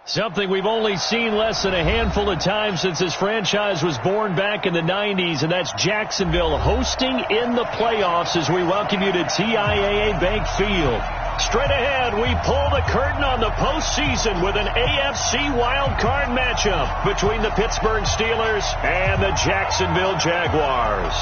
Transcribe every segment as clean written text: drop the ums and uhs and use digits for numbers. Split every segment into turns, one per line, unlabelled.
Something we've only seen less than a handful of times since this franchise was born back in the 90s, and that's Jacksonville hosting in the playoffs as we welcome you to TIAA Bank Field. Straight ahead, we pull the curtain on the postseason with an AFC wildcard matchup between the Pittsburgh Steelers and the Jacksonville Jaguars.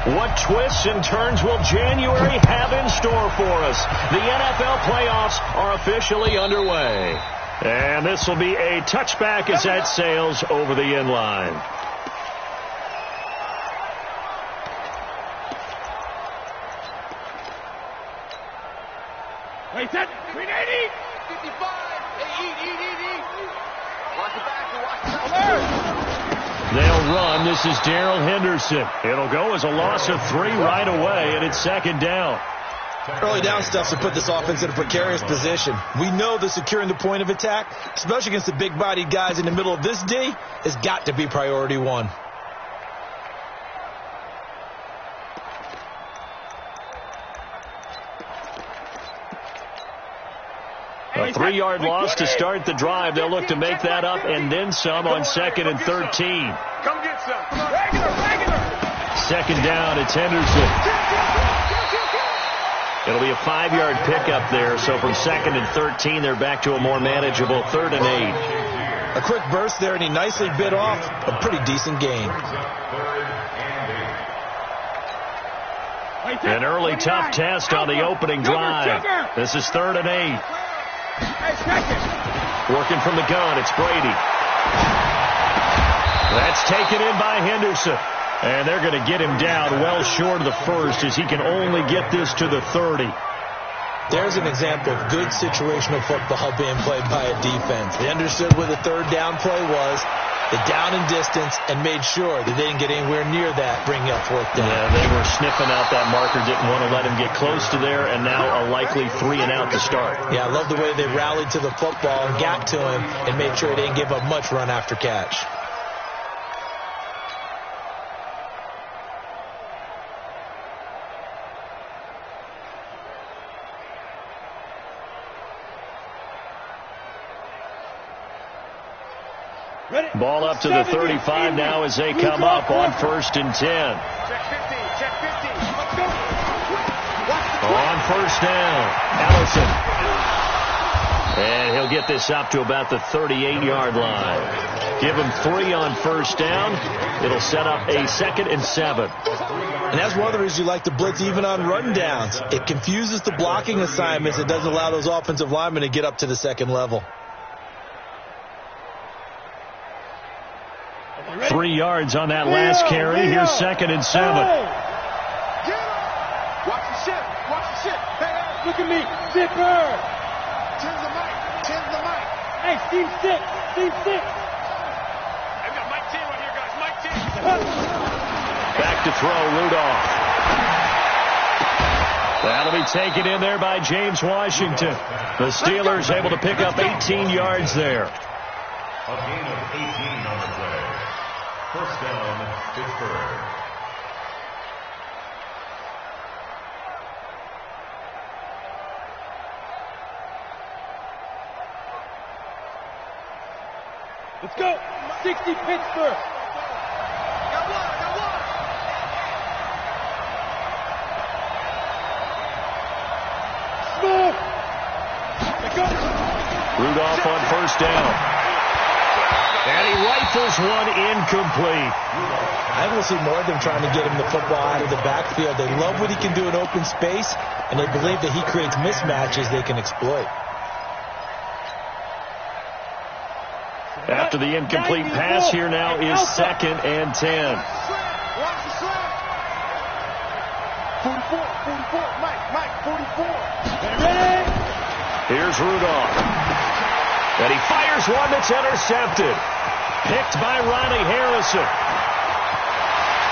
What twists and turns will January have in store for us? The NFL playoffs are officially underway. And this will be a touchback as that sails over the end line.
Wait, set, 380, 55, eat. Watch the back,
They'll run. This is Darrell Henderson. It'll go as a loss of 3 right away, and it's second down.
Early down stuff to put this offense in a precarious position. We know that securing the point of attack, especially against the big-bodied guys in the middle of this D, has got to be priority one.
A 3-yard loss to start the drive. They'll look to make that up and then some on 2nd and 13.
Come get some. Regular.
Second down, it's Henderson. It'll be a 5-yard pickup there. So from 2nd and 13, they're back to a more manageable 3rd and 8.
A quick burst there, and he nicely bit off a pretty decent gain.
An early tough test on the opening drive. This is 3rd and 8. Working from the gun, it's Brady. That's taken in by Henderson. And they're going to get him down well short of the first as he can only get this to the 30.
There's an example of good situational football being played by a defense. They understood where the 3rd down play was, the down and distance, and made sure that they didn't get anywhere near that, bringing up 4th down.
Yeah, they were sniffing out that marker, didn't want to let him get close to there, and now a likely 3 and out to start.
Yeah, I love the way they rallied to the football and got to him and made sure they didn't give up much run after catch.
Ball up to the 35 now as they come up on 1st and 10.
Check 50. Let's go.
On 1st down, Allison. And he'll get this up to about the 38-yard line. Give him 3 on 1st down. It'll set up a 2nd and 7.
And that's one of the reasons you like to blitz even on rundowns. It confuses the blocking assignments. It doesn't allow those offensive linemen to get up to the 2nd level.
3 yards on that last carry. Here's 2nd and 7.
Watch the ship. Hey,
look at me. Zipper.
Tend the mic.
Hey, Steve Stick.
I've got Mike T right here, guys. Mike T.
Back to throw, Rudolph. That'll be taken in there by James Washington. The Steelers able to pick up 18 yards there.
A gain of 18 on the play. 1st down, Pittsburgh.
Let's go. 60 Pittsburgh.
Got one.
Smooth. Let's go.
Rudolph on 1st down. And he rifles one incomplete.
I want to see more of them trying to get him the football out of the backfield. They love what he can do in open space, and they believe that he creates mismatches they can exploit.
After the incomplete pass, here now is 2nd and 10.
Watch the slap. 44. Mike, 44.
Ready?
Here's Rudolph. And he fires one that's intercepted. Picked by Ronnie Harrison.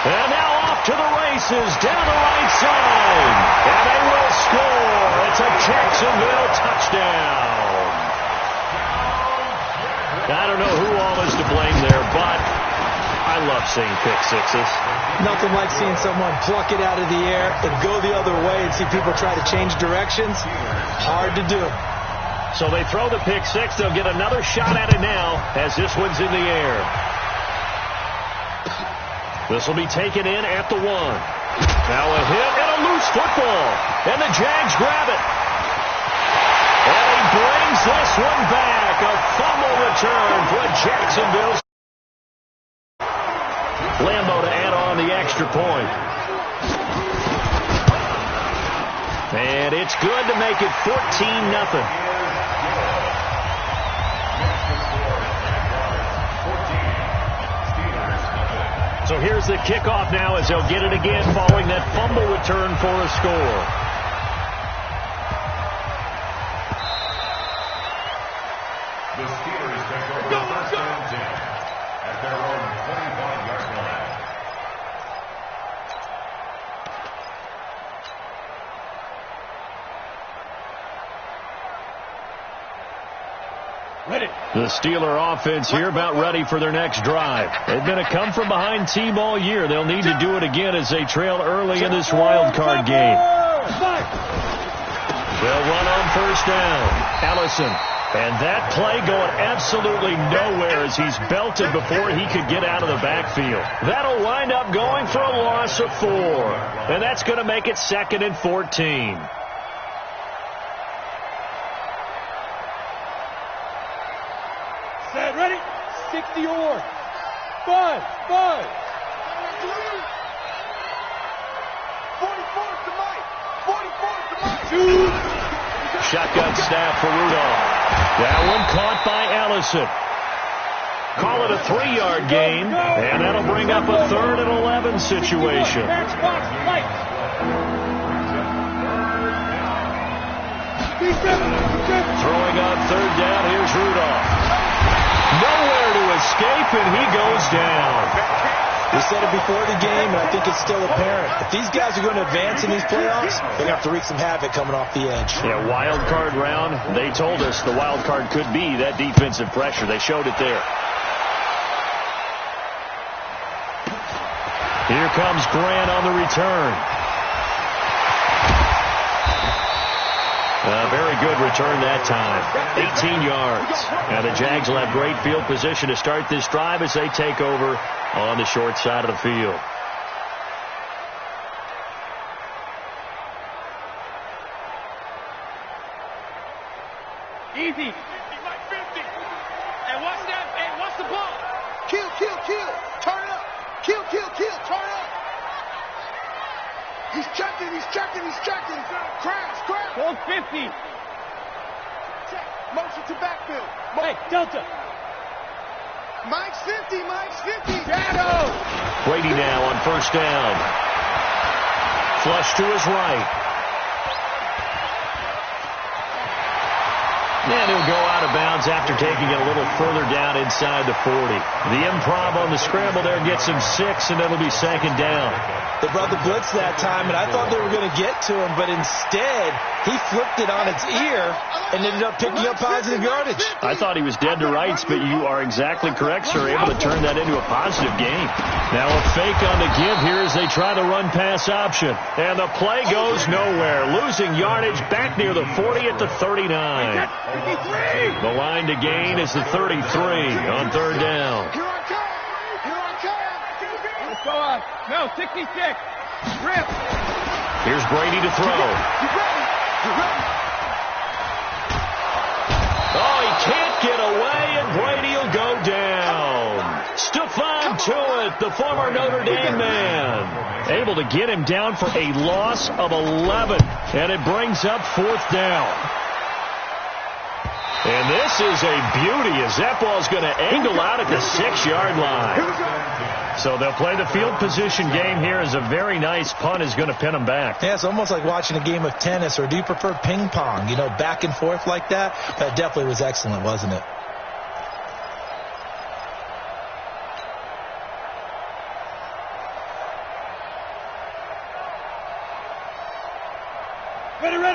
And now off to the races down the right side. And they will score. It's a Jacksonville touchdown. I don't know who all is to blame there, but I love seeing pick sixes.
Nothing like seeing someone pluck it out of the air and go the other way and see people try to change directions. Hard to do.
So they throw the pick six. They'll get another shot at it now as this one's in the air. This will be taken in at the 1. Now a hit and a loose football. And the Jags grab it. And he brings this one back. A fumble return for Jacksonville. Lambo to add on the extra point. And it's good to make it 14-0. So here's the kickoff now as they'll get it again following that fumble return for a score.
The Steelers take over first and 10 at their own 25-yard line.
Ready.
The Steeler offense here about ready for their next drive. They've been a come-from-behind team all year. They'll need to do it again as they trail early in this wild card game. They'll run on first down. Allison. And that play going absolutely nowhere as he's belted before he could get out of the backfield. That'll wind up going for a loss of 4. And that's going to make it 2nd and 14.
Set, ready? 60 or 5.
44 to Mike. 44 to Mike.
2.
Shotgun snap for Rudolph. That one caught by Allison. Call it a 3-yard gain, and that'll bring up a 3rd and 11 situation. Throwing on 3rd down, here's Rudolph. Nowhere to escape, and he goes down.
We said it before the game, and I think it's still apparent. If these guys are going to advance in these playoffs, they're going to have to wreak some havoc coming off the edge.
Yeah, wild card round. They told us the wild card could be that defensive pressure. They showed it there. Here comes Grant on the return. A very good return that time. 18 yards. Now the Jags will have great field position to start this drive as they take over on the short side of the field.
Easy.
50, Mike 50. And watch that. Hey, watch the ball. Kill. Turn it up. Kill. Turn it up. He's checking. Crash.
Hold 50.
Check. Motion to backfield.
Hey, Delta.
Mike's 50.
Shadow.
Brady now on first down. Flush to his right. And he'll go out of bounds after taking it a little further down inside the 40. The improv on the scramble there gets him 6, and it'll be 2nd down.
They brought the blitz that time, and I thought they were going to get to him, but instead he flipped it on its ear and ended up picking up positive yardage.
I thought he was dead to rights, but you are exactly correct, sir. Able to turn that into a positive gain. Now a fake on the give here as they try the run-pass option. And the play goes nowhere. Losing yardage back near the 40 at the 39. The line to gain is the 33 on 3rd down.
Here I come.
Let's go on. No, 66. Rip.
Here's Brady to throw.
You ready?
Oh, he can't get away, and Brady will go down. Stephon Tuitt, the former Notre Dame man, able to get him down for a loss of 11, and it brings up 4th down. And this is a beauty as that ball's going to angle out at the 6-yard line. So they'll play the field position game here as a very nice punt is going to pin them back.
Yeah, it's almost like watching a game of tennis, or do you prefer ping pong? You know, back and forth like that? That definitely was excellent, wasn't it?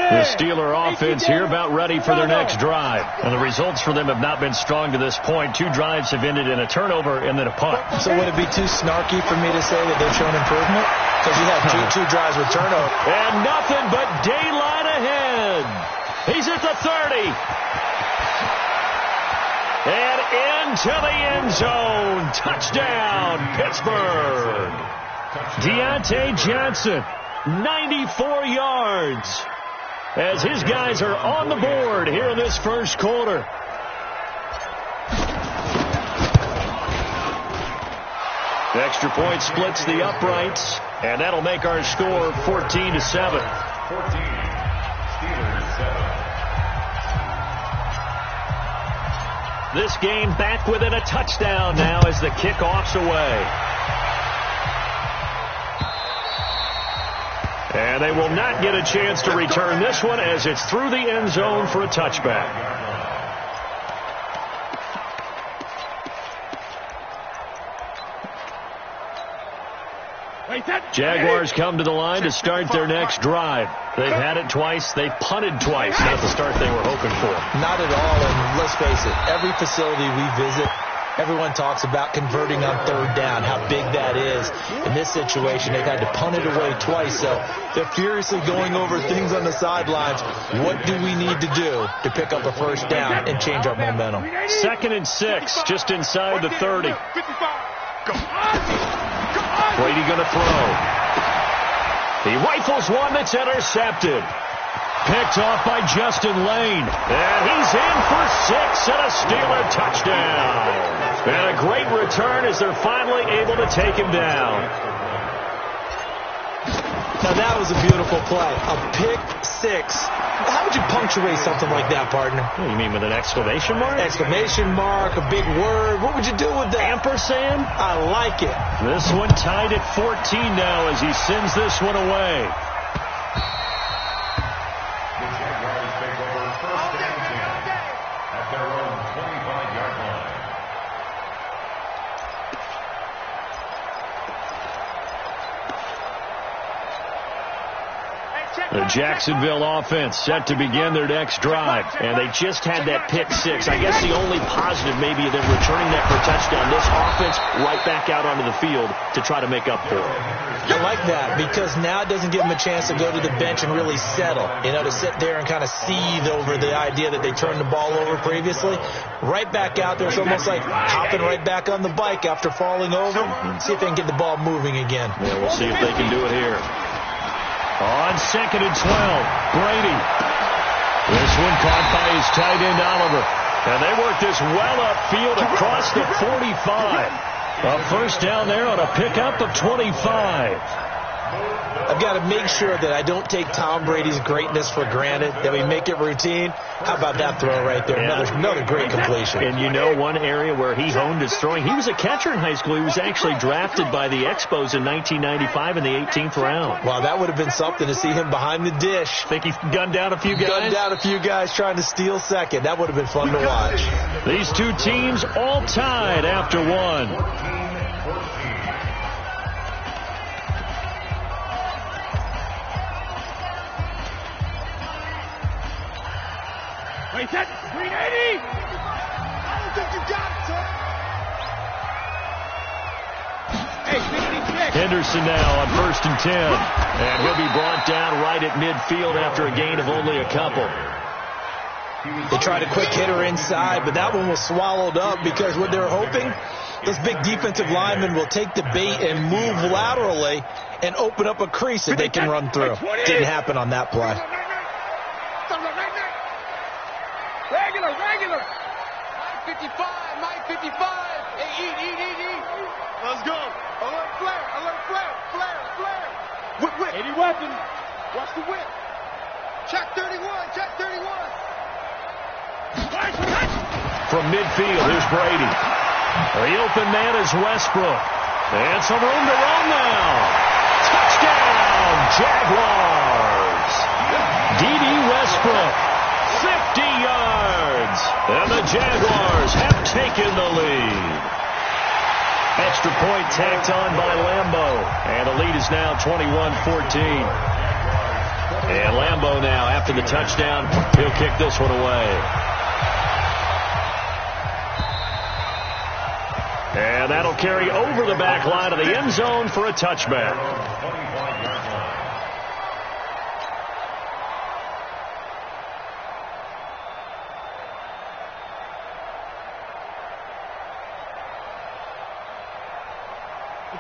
The Steeler offense here about ready for their next drive. And the results for them have not been strong to this point. 2 drives have ended in a turnover and then a punt.
So would it be too snarky for me to say that they've shown improvement? Because you had two drives with turnover.
And nothing but daylight ahead. He's at the 30. And into the end zone. Touchdown, Pittsburgh. Deontay Johnson, 94 yards. As his guys are on the board here in this first quarter. The extra point splits the uprights, and that'll make our score 14-7. 14, Steelers 7. This game back within a touchdown now as the kickoff's away. And they will not get a chance to return this one as it's through the end zone for a touchback. Jaguars come to the line to start their next drive. They've had it twice. They've punted twice. Not the start they were hoping for.
Not at all, and let's face it, every facility we visit, everyone talks about converting on third down, how big that is. In this situation, they've had to punt it away twice, so they're furiously going over things on the sidelines. What do we need to do to pick up a first down and change our momentum?
2nd and 6, just inside the 30. Brady going to throw. He rifles one that's intercepted. Picked off by Justin Lane. And he's in for 6 and a Steeler touchdown. And a great return as they're finally able to take him down.
Now that was a beautiful play. A pick 6. How would you punctuate something like that, partner?
What, you mean with an exclamation mark?
Exclamation mark, a big word. What would you do with that?
Ampersand?
I like it.
This one tied at 14 now as he sends this one away.
The Jaguars take over 1st and 10 at their own 25-yard line.
The Jacksonville offense set to begin their next drive, and they just had that pick 6. I guess the only positive maybe of them returning that for a touchdown. This offense right back out onto the field to try to make up for it.
I like that because now it doesn't give them a chance to go to the bench and really settle, to sit there and kind of seethe over the idea that they turned the ball over previously. Right back out there, it's almost like hopping right back on the bike after falling over. See if they can get the ball moving again.
Yeah, we'll see if they can do it here. On 2nd and 12, Brady. This one caught by his tight end, Oliver. And they work this well upfield across the 45. A first down there on a pickup of 25.
I've got to make sure that I don't take Tom Brady's greatness for granted, that we make it routine. How about that throw right there?
Yeah.
Another great completion.
And you know one area where he honed his throwing, he was a catcher in high school. He was actually drafted by the Expos in 1995 in the 18th round.
Wow, that would have been something to see him behind the dish.
Think he's gunned down a few guys?
Gunned down a few guys trying to steal second. That would have been fun to watch.
These two teams all tied after one.
Wait, that's 380!
I don't think you got it, sir.
Hey, 56!
Henderson now on 1st and 10. And he'll be brought down right at midfield after a gain of only a couple.
They tried a quick hitter inside, but that one was swallowed up because what they're hoping, those big defensive linemen will take the bait and move laterally and open up a crease that they can run through. Didn't happen on that play.
Regular. Mike 55. Hey, eat. Let's go. Alert flare. Whip.
80 weapons.
Watch the whip. Check 31.
From midfield, here's Brady. The open man is Westbrook. And some room to run now. Touchdown, Jaguars. D.D. Westbrook, 50 yards. And the Jaguars have taken the lead. Extra point tacked on by Lambeau. And the lead is now 21-14. And Lambeau now, after the touchdown, he'll kick this one away. And that'll carry over the back line of the end zone for a touchback.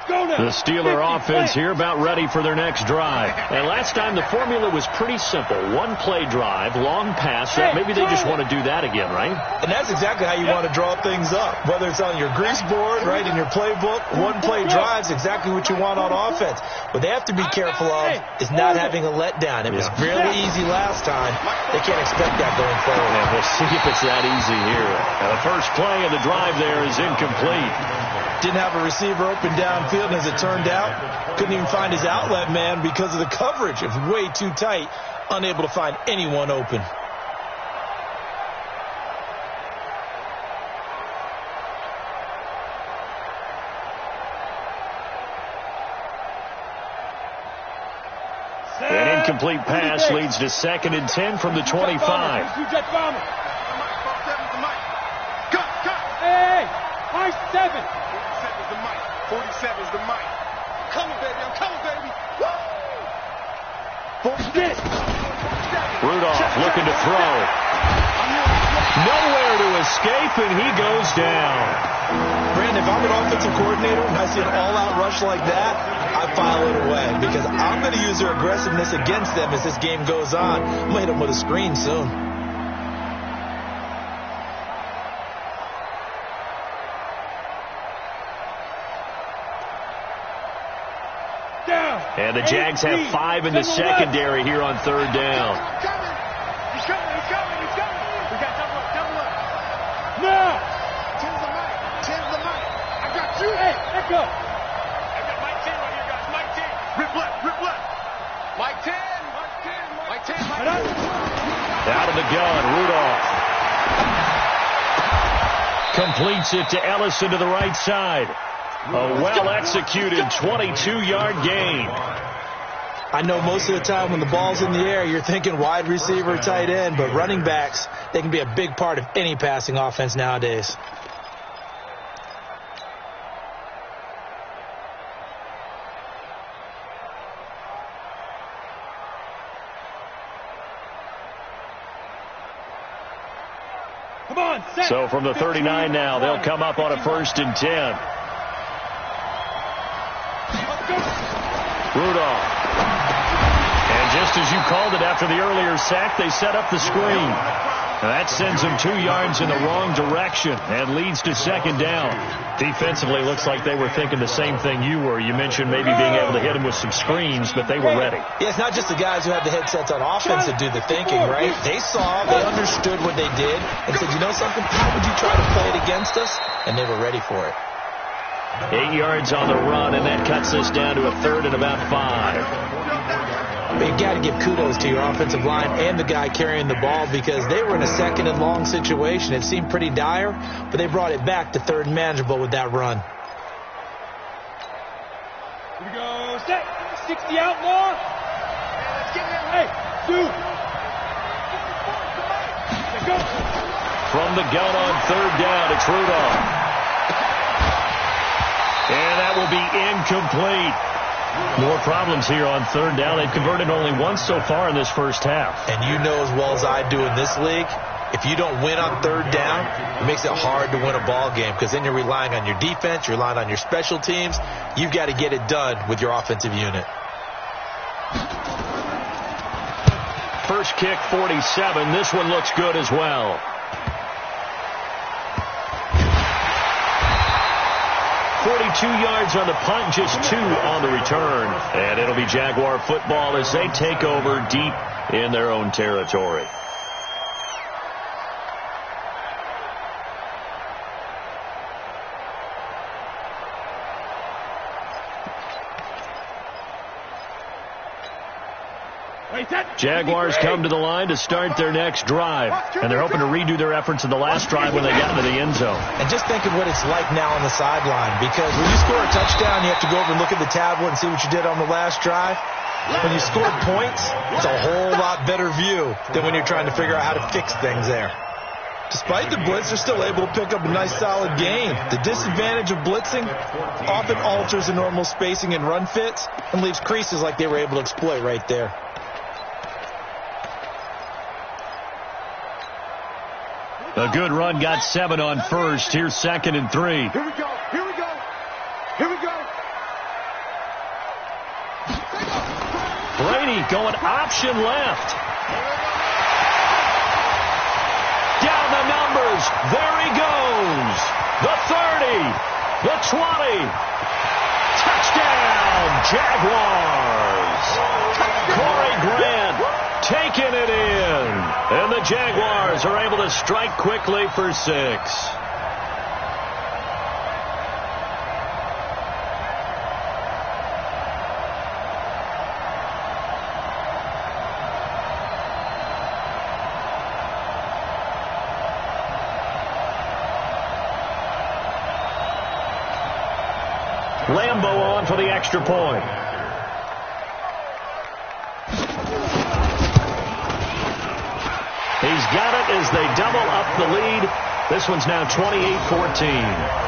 The Steeler offense here about ready for their next drive. And last time the formula was pretty simple. One play drive, long pass. Maybe they just want to do that again, right?
And that's exactly how you want to draw things up. Whether it's on your grease board, right, in your playbook, one play drive is exactly what you want on offense. What they have to be careful of is not having a letdown. It was fairly easy last time. They can't expect that going forward.
And we'll see if it's that easy here. Now, the first play of the drive there is incomplete.
Didn't have a receiver open downfield, and as it turned out, couldn't even find his outlet man because of the coverage. It was way too tight, unable to find anyone open.
An incomplete pass leads to 2nd and 10 from the 25.
Hey, Mike 7.
47 is the mic. Coming, baby. I'm coming, baby.
Rudolph looking to throw. Nowhere to escape, and he goes down.
Brandon, if I'm an offensive coordinator and I see an all-out rush like that, I file it away because I'm going to use their aggressiveness against them as this game goes on. I'm going to hit them with a screen soon.
And the Jags have 5 in the secondary here on 3rd down.
He's coming. We got double up.
No.
10's the mic. 10's the mic. I got you.
Hey, let go.
I got Mike 10 right here, guys. Mike 10. Rip left. Mike 10. Mike 10.
Out of the gun, Rudolph. Completes it to Ellison to the right side. A well-executed 22-yard gain.
I know most of the time when the ball's in the air, you're thinking wide receiver, tight end, but running backs, they can be a big part of any passing offense nowadays.
Come on, set.
So from the 39 now, they'll come up on a 1st and 10. Rudolph. And just as you called it after the earlier sack, they set up the screen. And that sends them 2 yards in the wrong direction and leads to 2nd down. Defensively, looks like they were thinking the same thing you were. You mentioned maybe being able to hit them with some screens, but they were ready.
Yeah, it's not just the guys who have the headsets on offense that do the thinking, right? They saw, they understood what they did, and said, you know something, how would you try to play it against us? And they were ready for it.
8 yards on the run, and that cuts us down to a 3rd and about 5.
But you got to give kudos to your offensive line and the guy carrying the ball because they were in a 2nd and long situation. It seemed pretty dire, but they brought it back to 3rd and manageable with that run.
Here we go, set. 60 outlaw. Hey, dude. Let's go.
From the gun on 3rd down, it's Rudolph. And that will be incomplete. More problems here on 3rd down. They've converted only once so far in this first half.
And you know as well as I do in this league, if you don't win on 3rd down, it makes it hard to win a ball game because then you're relying on your defense, you're relying on your special teams. You've got to get it done with your offensive unit.
First kick, 47. This one looks good as well. 42 yards on the punt, just 2 on the return. And it'll be Jaguar football as they take over deep in their own territory. Jaguars come to the line to start their next drive, and they're hoping to redo their efforts in the last drive when they got into the end zone.
And just think of what it's like now on the sideline, because when you score a touchdown, you have to go over and look at the tablet and see what you did on the last drive. When you score points, it's a whole lot better view than when you're trying to figure out how to fix things there. Despite the blitz, they're still able to pick up a nice solid gain. The disadvantage of blitzing often alters the normal spacing and run fits and leaves creases like they were able to exploit right there.
A good run got 7 on first. Here's 2nd and 3.
Here we go.
Brady going option left. Down the numbers. There he goes. The 30. The 20. Touchdown, Jaguars. Corey Grant taking it in. And the Jaguars are able to strike quickly for 6. Lambeau on for the extra point. He's got it as they double up the lead. This one's now 28-14.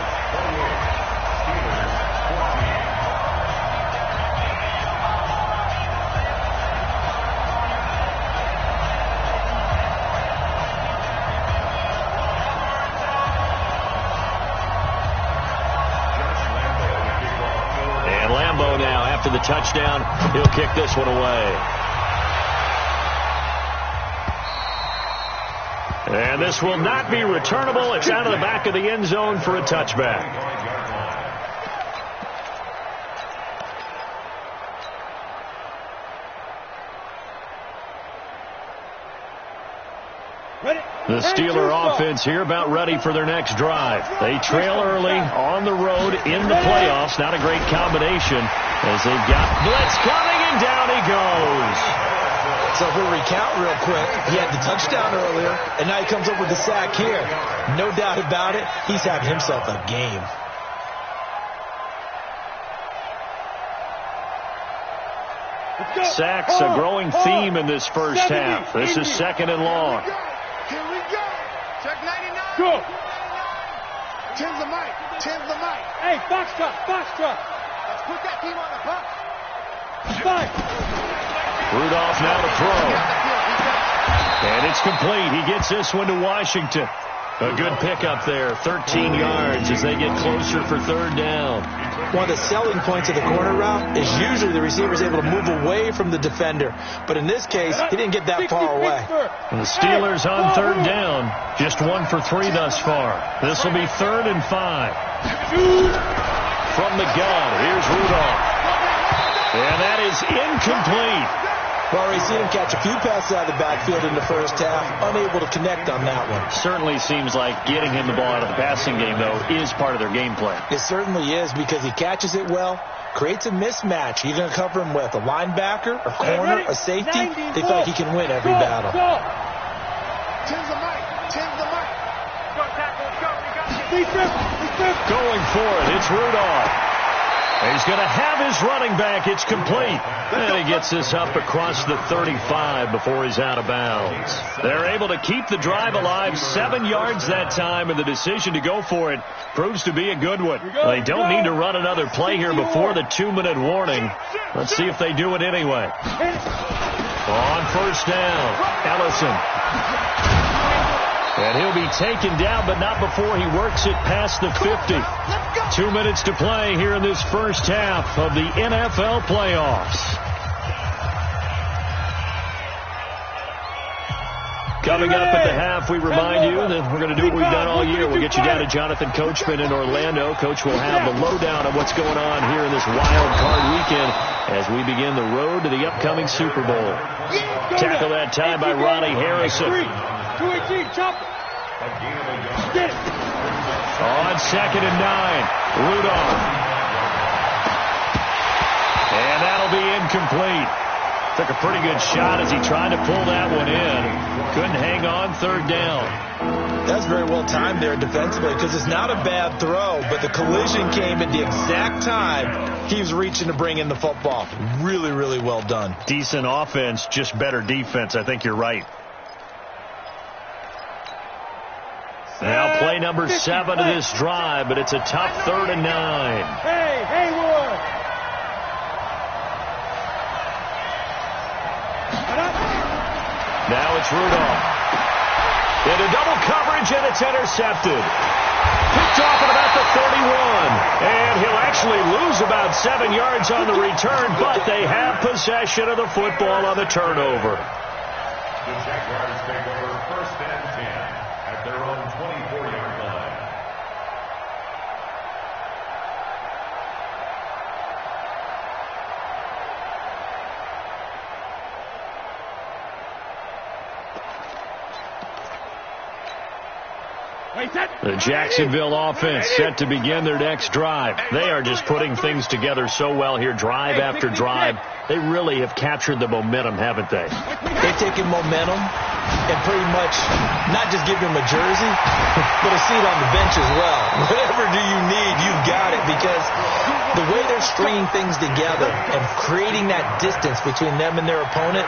After the touchdown, he'll kick this one away. And this will not be returnable. It's out of the back of the end zone for a touchback. The Steeler offense here about ready for their next drive. They trail early on the road in the playoffs. Not a great combination as they've got blitz coming, and down he goes.
So if we recount real quick, he had the touchdown earlier, and now he comes up with the sack here. No doubt about it, he's having himself a game.
Sacks a growing theme in this first half. This is 2nd and long.
Here we go. Check 99.
Go.
10's the mic. 10's the mic.
Hey, Foxtrot.
Let's put that team on the bus.
Five.
Rudolph now to throw. And it's complete. He gets this one to Washington. A good pickup there. 13 yards as they get closer for 3rd down.
One of the selling points of the corner route is usually the receiver is able to move away from the defender. But in this case, he didn't get that far away.
And the Steelers on 3rd down. Just 1 for 3 thus far. This will be 3rd and 5. From the gun, here's Rudolph. And that is incomplete.
Well, we've seen him catch a few passes out of the backfield in the first half, unable to connect on that one.
Certainly seems like getting him the ball out of the passing game, though, is part of their game plan.
It certainly is because he catches it well, creates a mismatch. You're going to cover him with a linebacker, a corner, a safety. They feel like he can win every battle.
10's the mic. 10's the mic.
Going for it, it's Rudolph. He's going to have his running back. It's complete. And he gets this up across the 35 before he's out of bounds. They're able to keep the drive alive. 7 yards that time, and the decision to go for it proves to be a good one. They don't need to run another play here before the 2-minute warning. Let's see if they do it anyway. On 1st down, Ellison. And he'll be taken down, but not before he works it past the 50. 2 minutes to play here in this first half of the NFL playoffs. Coming up at the half, we remind you that we're going to do what we've done all year. We'll get you down to Jonathan Coachman in Orlando. Coach will have the lowdown on what's going on here in this wild card weekend as we begin the road to the upcoming Super Bowl. Tackle that time by Ronnie Harrison.
218, chop. Get it.
On 2nd and 9, Rudolph. And that'll be incomplete. Took a pretty good shot as he tried to pull that one in. Couldn't hang on 3rd down.
That's very well timed there defensively because it's not a bad throw, but the collision came at the exact time he was reaching to bring in the football. Really, really well done.
Decent offense, just better defense. I think you're right. Now play number 7 of this drive, but it's a tough 3rd and 9.
Hey, Haywood.
Now it's Rudolph. Into double coverage, and it's intercepted. Picked picked off at about the 31. And he'll actually lose about 7 yards on the return, but they have possession of the football on the turnover.
The Jaguars take over 1st and 10 at their own 24-yard line.
The Jacksonville offense set to begin their next drive. They are just putting things together so well here, drive after drive. They really have captured the momentum, haven't they?
They've taken momentum and pretty much not just give them a jersey, but a seat on the bench as well. Whatever do you need, you've got it, because the way they're stringing things together and creating that distance between them and their opponent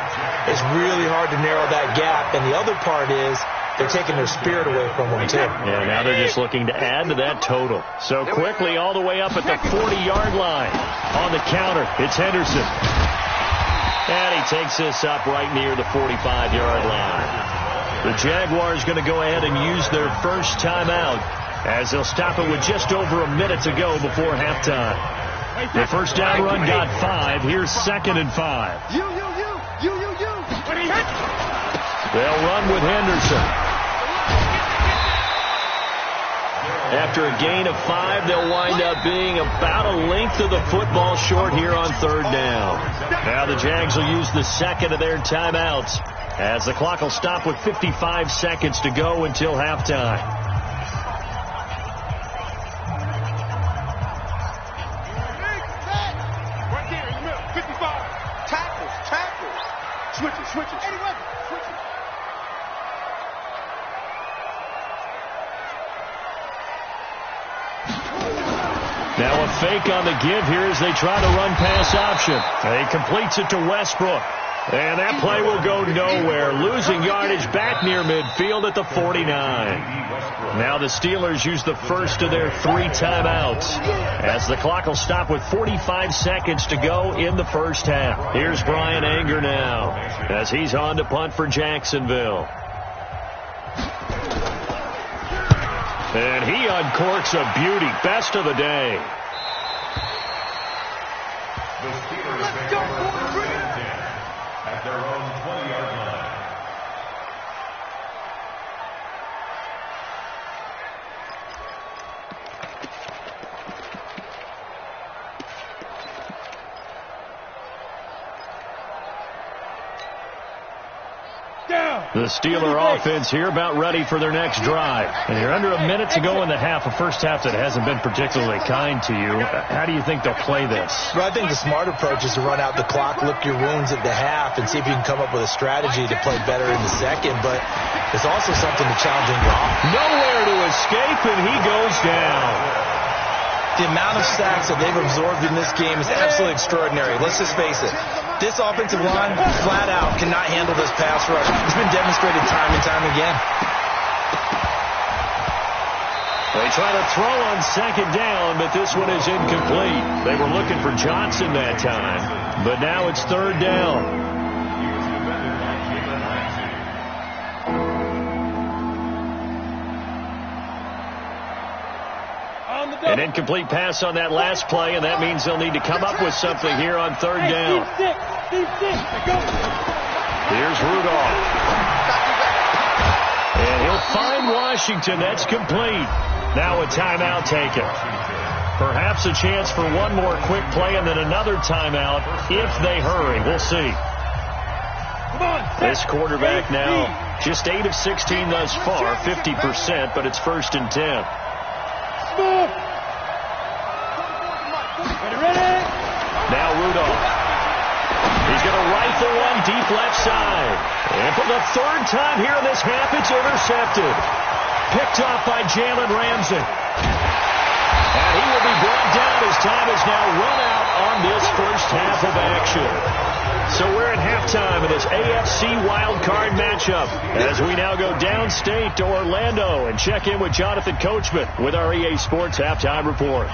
is really hard to narrow that gap. And the other part is they're taking their spirit away from them, too.
Yeah, now they're just looking to add to that total. So quickly all the way up at the 40-yard line. On the counter, it's Henderson. And he takes this up right near the 45-yard line. The Jaguars going to go ahead and use their first timeout as they'll stop it with just over a minute to go before halftime. The first down run got 5. Here's 2nd and 5.
You.
They'll run with Henderson. After a gain of 5, they'll wind up being about a length of the football short here on 3rd down. Now the Jags will use the second of their timeouts as the clock will stop with 55 seconds to go until halftime.
Right there in the middle, 55. Tackles. Switches. Eddie Weber, switches.
Now a fake on the give here as they try to run pass option. He completes it to Westbrook. And that play will go nowhere. Losing yardage back near midfield at the 49. Now the Steelers use the first of their 3 timeouts as the clock will stop with 45 seconds to go in the first half. Here's Brian Anger now as he's on to punt for Jacksonville. And he uncorks a beauty. Best of the day.
The Steelers take over 1st and 10 at their own 20-yard line.
The Steeler offense here about ready for their next drive. And you're under a minute to go in the half, a first half that hasn't been particularly kind to you. How do you think they'll play this?
Well, I think the smart approach is to run out the clock, lick your wounds at the half, and see if you can come up with a strategy to play better in the second. But it's also something to challenge your offense.
Nowhere to escape, and he goes down.
The amount of sacks that they've absorbed in this game is absolutely extraordinary. Let's just face it. This offensive line, flat out, cannot handle this pass rush. It's been demonstrated time and time again.
They try to throw on 2nd down, but this one is incomplete. They were looking for Johnson that time, but now it's 3rd down. An incomplete pass on that last play, and that means they'll need to come up with something here on 3rd down. Here's Rudolph. And he'll find Washington. That's complete. Now a timeout taken. Perhaps a chance for one more quick play and then another timeout if they hurry. We'll see. This quarterback now just 8 of 16 thus far, 50%, but it's 1st and 10. Now Rudolph. He's going to rifle one deep left side. And for the 3rd time here in this half, it's intercepted. Picked off by Jalen Ramsey. And he will be brought down as time is now run out on this first half of action. So we're at halftime of this AFC wildcard matchup as we now go downstate to Orlando and check in with Jonathan Coachman with our EA Sports Halftime Report.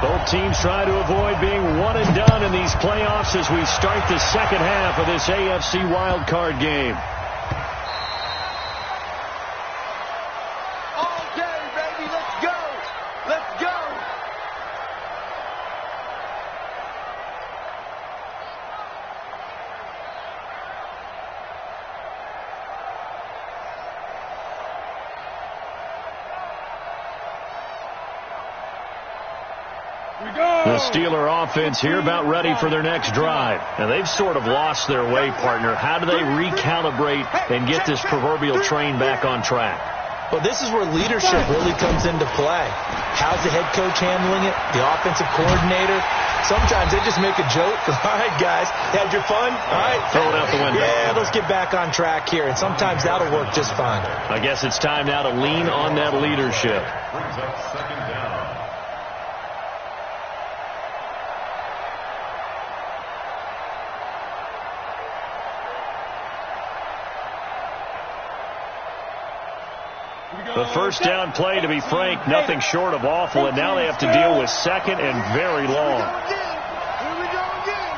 Both teams try to avoid being one and done in these playoffs as we start the second half of this AFC wildcard game.
All day, baby. Let's go. Let's go.
The Steeler offense here about ready for their next drive. And they've sort of lost their way, partner. How do they recalibrate and get this proverbial train back on track?
Well, this is where leadership really comes into play. How's the head coach handling it? The offensive coordinator? Sometimes they just make a joke. All right, guys, had your fun? All right.
Throw it out the window.
Yeah, let's get back on track here. And sometimes that'll work just fine.
I guess it's time now to lean on that leadership.
Brings up second down.
The first down play, to be frank, nothing short of awful, and now they have to deal with second and very long.
Here we go again.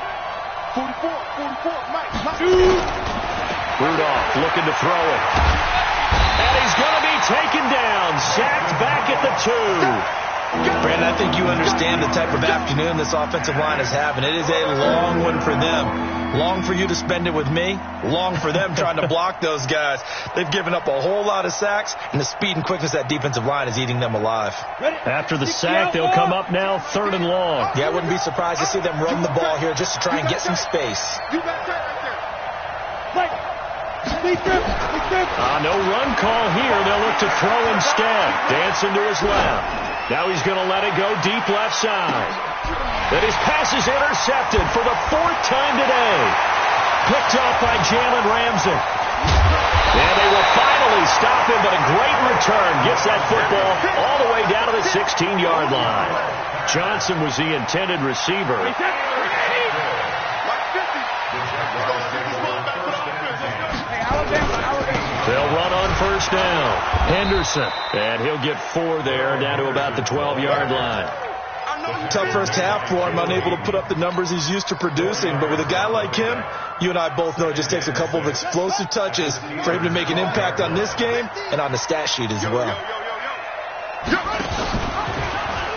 44, Mike.
Rudolph looking to throw it. And he's going to be taken down, sacked back at the 2.
Brandon, I think you understand the type of afternoon this offensive line is having. It is a long one for them. Long for you to spend it with me. Long for them trying to block those guys. They've given up a whole lot of sacks, and the speed and quickness of that defensive line is eating them alive.
After the sack, they'll come up now 3rd and long.
Yeah, I wouldn't be surprised to see them run the ball here just to try and get some space.
No run call here. They'll look to throw instead. Dancing to his left. Now he's going to let it go deep left side. But his pass is intercepted for the 4th time today. Picked off by Jalen Ramsey. And they will finally stop him, but a great return gets that football all the way down to the 16-yard line. Johnson was the intended receiver. They'll run on first down. Henderson. And he'll get 4 there, down to about the 12-yard line.
Tough first half for him, unable to put up the numbers he's used to producing. But with a guy like him, you and I both know it just takes a couple of explosive touches for him to make an impact on this game and on the stat sheet as well.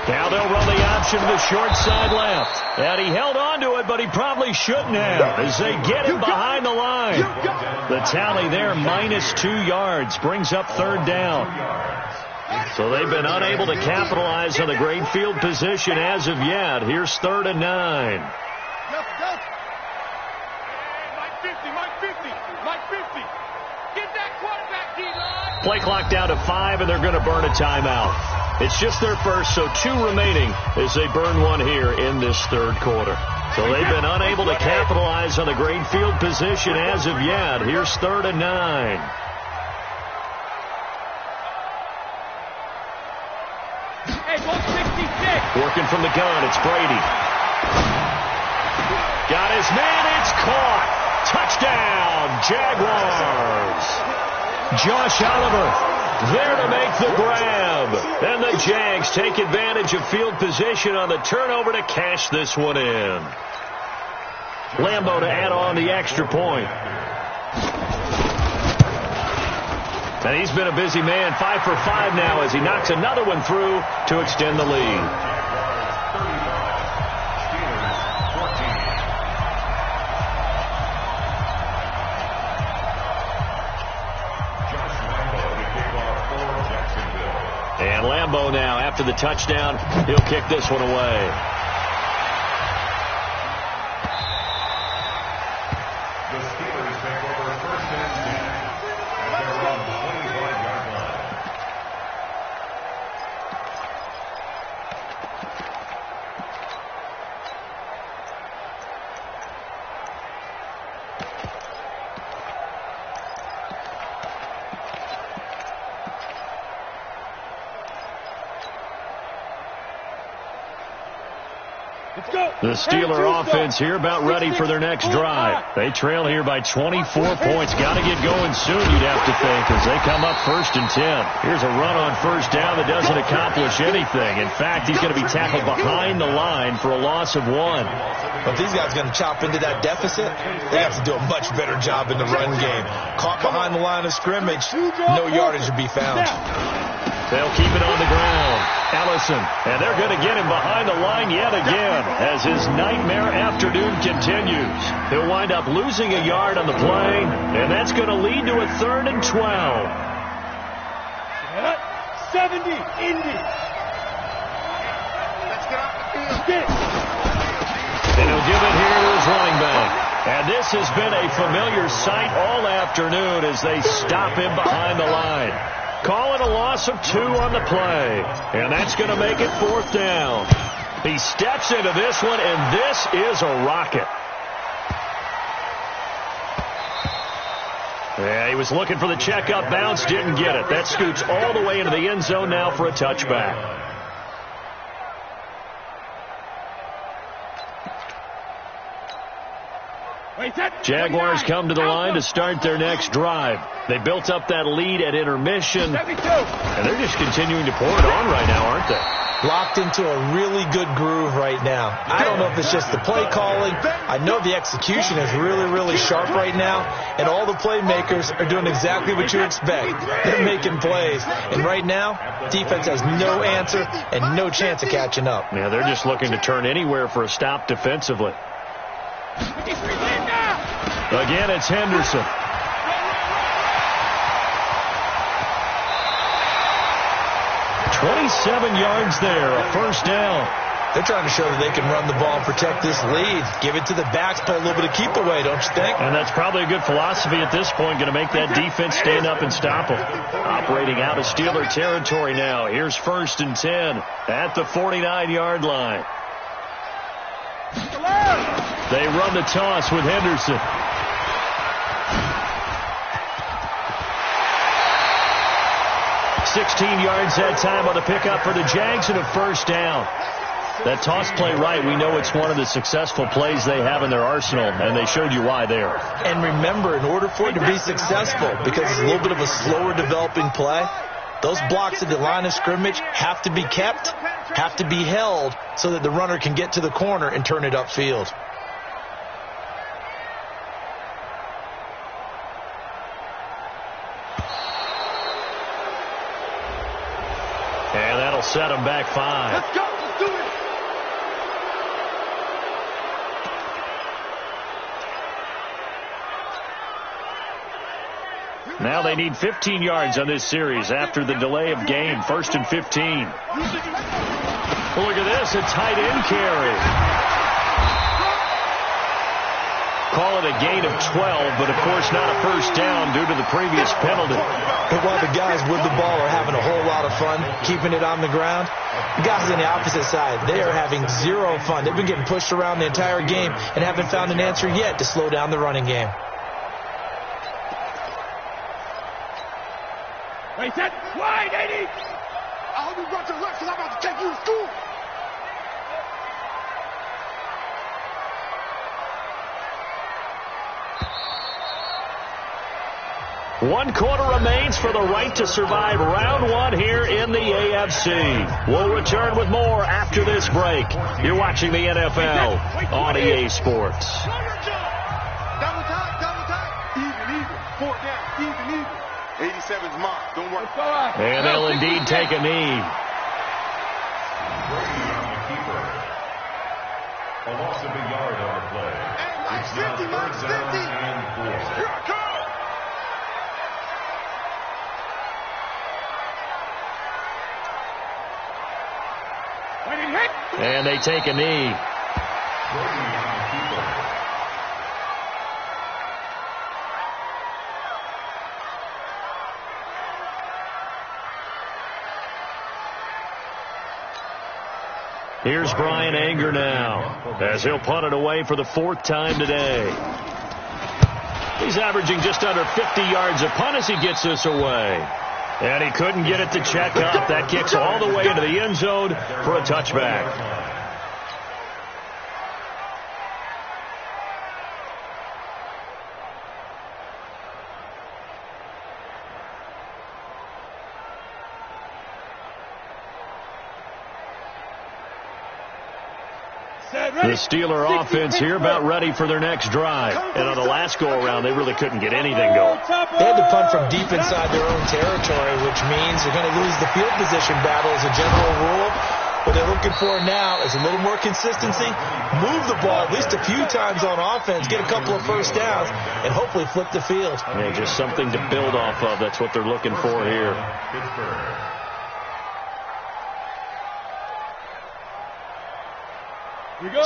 Now they'll run the option to the short side left. And he held on to it, but he probably shouldn't have as they get him behind the line. The tally there, -2 yards, brings up 3rd down. So they've been unable to capitalize on the great field position as of yet. Here's 3rd and 9. Play clock down to 5, and they're going to burn a timeout. It's just their first, so 2 remaining as they burn one here in this 3rd quarter. So they've been unable to capitalize on the great field position as of yet. Here's 3rd and 9. Working from the gun, it's Brady. Got his man, it's caught. Touchdown, Jaguars. Josh Oliver there to make the grab. And the Jags take advantage of field position on the turnover to cash this one in. Lambeau to add on the extra point. And he's been a busy man, 5 for 5 now as he knocks another one through to extend the lead. And Lambeau now, after the touchdown, he'll kick this one away.
The Steelers take over 1st and 10 at their own 25-yard line.
The Steeler offense here about ready for their next drive. They trail here by 24 points. Got to get going soon, you'd have to think, as they come up 1st and 10. Here's a run on 1st down that doesn't accomplish anything. In fact, he's going to be tackled behind the line for a loss of 1.
But these guys are going to chop into that deficit. They have to do a much better job in the run game. Caught behind the line of scrimmage, no yardage to be found.
They'll keep it on the ground. Ellison, and they're going to get him behind the line yet again as his nightmare afternoon continues. He'll wind up losing a yard on the play, and that's going to lead to a 3rd and 12.
70, Indy.
Let's get off the field.
And he'll give it here to his running back. And this has been a familiar sight all afternoon as they stop him behind the line. Call it a loss of 2 on the play. And that's going to make it 4th down. He steps into this one, and this is a rocket. Yeah, he was looking for the checkup bounce, didn't get it. That scoots all the way into the end zone now for a touchback. Jaguars come to the line to start their next drive. They built up that lead at intermission, and they're just continuing to pour it on right now, aren't they?
Locked into a really good groove right now. I don't know if it's just the play calling. I know the execution is really, really sharp right now, and all the playmakers are doing exactly what you expect. They're making plays, and right now, defense has no answer and no chance of catching up.
Yeah, they're just looking to turn anywhere for a stop defensively. Again, it's Henderson. "27 yards there, a 1st down.
They're trying to show that they can run the ball and protect this lead. Give it to the backs, play a little bit of keep away, don't you think?
And that's probably a good philosophy at this point, going to make that defense stand up and stop them. Operating out of Steeler territory now. Here's 1st and 10 at the 49-yard line. They run the toss with Henderson. "16 yards that time on the pickup for the Jags and a 1st down." That toss play right, we know it's one of the successful plays they have in their arsenal, and they showed you why there.
And remember, in order for it to be successful, because it's a little bit of a slower developing play, those blocks at the line of scrimmage have to be kept, have to be held, so that the runner can get to the corner and turn it upfield.
And that'll set them back 5.
Let's go. Let's do it.
Now they need 15 yards on this series after the delay of game. 1st and 15. Well, look at this, a tight end carry. Call it a gain of 12, but of course not a 1st down due to the previous penalty.
But while the guys with the ball are having a whole lot of fun keeping it on the ground, the guys on the opposite side, they are having zero fun. They've been getting pushed around the entire game and haven't found an answer yet to slow down the running game.
Wait, set, wide, 80.
I hope you run to the left because I'm about to take you to school.
One quarter remains for the right to survive round 1 here in the AFC. We'll return with more after this break. You're watching the NFL on EA Sports.
Double time, double time. Even. 4 down, even. 87's mine. Don't worry.
And they'll indeed take a knee.
Brady on the keeper. A loss of a yard on the play.
Hey,
It's now
50,
3rd down
50.
and 4.
Here I come.
And they take a knee.
Brady on the keeper.
Here's Brian Anger now as he'll punt it away for the 4th time today. He's averaging just under 50 yards a punt as he gets this away. And he couldn't get it to check up. That kicks all the way into the end zone for a touchback. The Steeler offense here about ready for their next drive. And on the last go-around, they really couldn't get anything going.
They had to punt from deep inside their own territory, which means they're going to lose the field position battle as a general rule. What they're looking for now is a little more consistency, move the ball at least a few times on offense, get a couple of first downs, and hopefully flip the field.
Yeah, just something to build off of. That's what they're looking for here.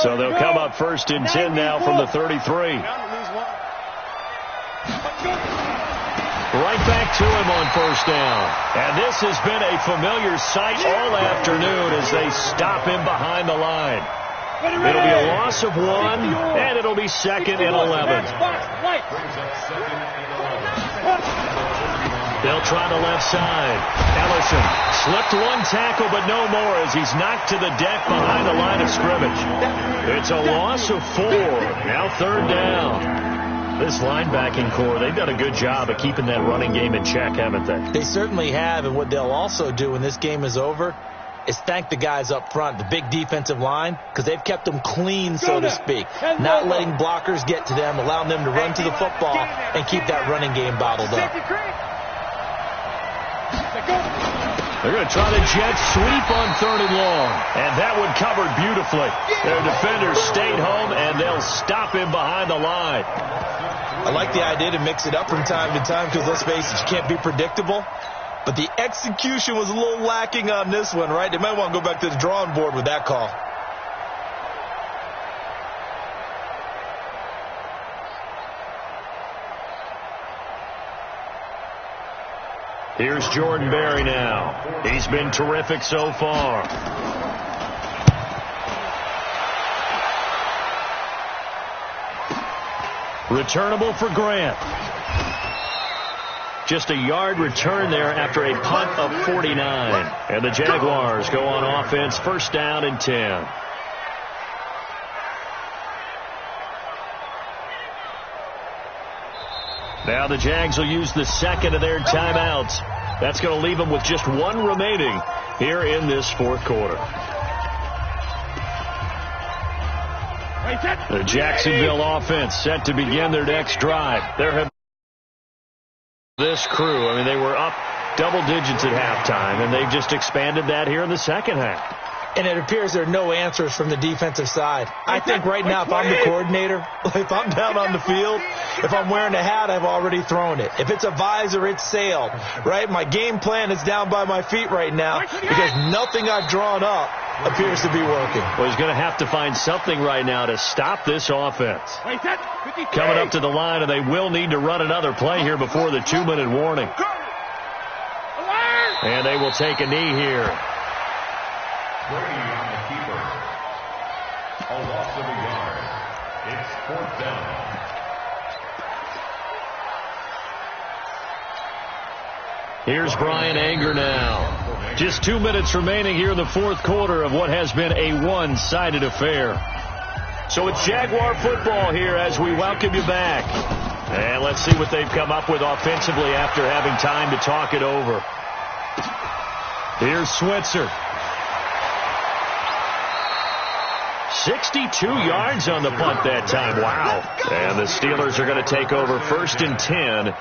So they'll come up first and 10 now from the 33. Right back to him on first down. And this has been a familiar sight all afternoon as they stop him behind the line. It'll be a loss of 1, and it'll be 2nd and 11. They'll try the left side. Ellison slipped one tackle, but no more as he's knocked to the deck behind the line of scrimmage. It's a loss of 4. Now 3rd down. This linebacking core, they've done a good job of keeping that running game in check, haven't they?
They certainly have, and what they'll also do when this game is over is thank the guys up front, the big defensive line, because they've kept them clean, so to speak. Not letting blockers get to them, allowing them to run to the football and keep that running game bottled up.
They're going to try the jet sweep on 3rd and long. And that one covered beautifully. Their defenders stayed home, and they'll stop him behind the line.
I like the idea to mix it up from time to time because, let's face it, you can't be predictable. But the execution was a little lacking on this one, right? They might want to go back to the drawing board with that call.
Here's Jordan Berry now. He's been terrific so far. Returnable for Grant. Just a yard return there after a punt of 49. And the Jaguars go on offense, 1st down and 10. Now the Jags will use the 2nd of their timeouts. That's going to leave them with just 1 remaining here in this 4th quarter. The Jacksonville offense set to begin their next drive. There have this crew. I mean, they were up double digits at halftime, and they've just expanded that here in the 2nd half.
And it appears there are no answers from the defensive side. I think right now, if I'm the coordinator, if I'm down on the field, if I'm wearing a hat, I've already thrown it. If it's a visor, it's sailed, right? My game plan is down by my feet right now because nothing I've drawn up appears to be working.
Well, he's going to have to find something right now to stop this offense. Coming up to the line, and they will need to run another play here before the 2-minute warning. And they will take a knee here.
Brady on the keeper. A loss of a yard. It's 4th down.
Here's Brian Anger now. Just 2 minutes remaining here in the 4th quarter of what has been a one-sided affair. So it's Jaguar football here as we welcome you back. And let's see what they've come up with offensively after having time to talk it over. Here's Switzer. 62 yards on the punt that time. Wow. And the Steelers are going to take over 1st and 10.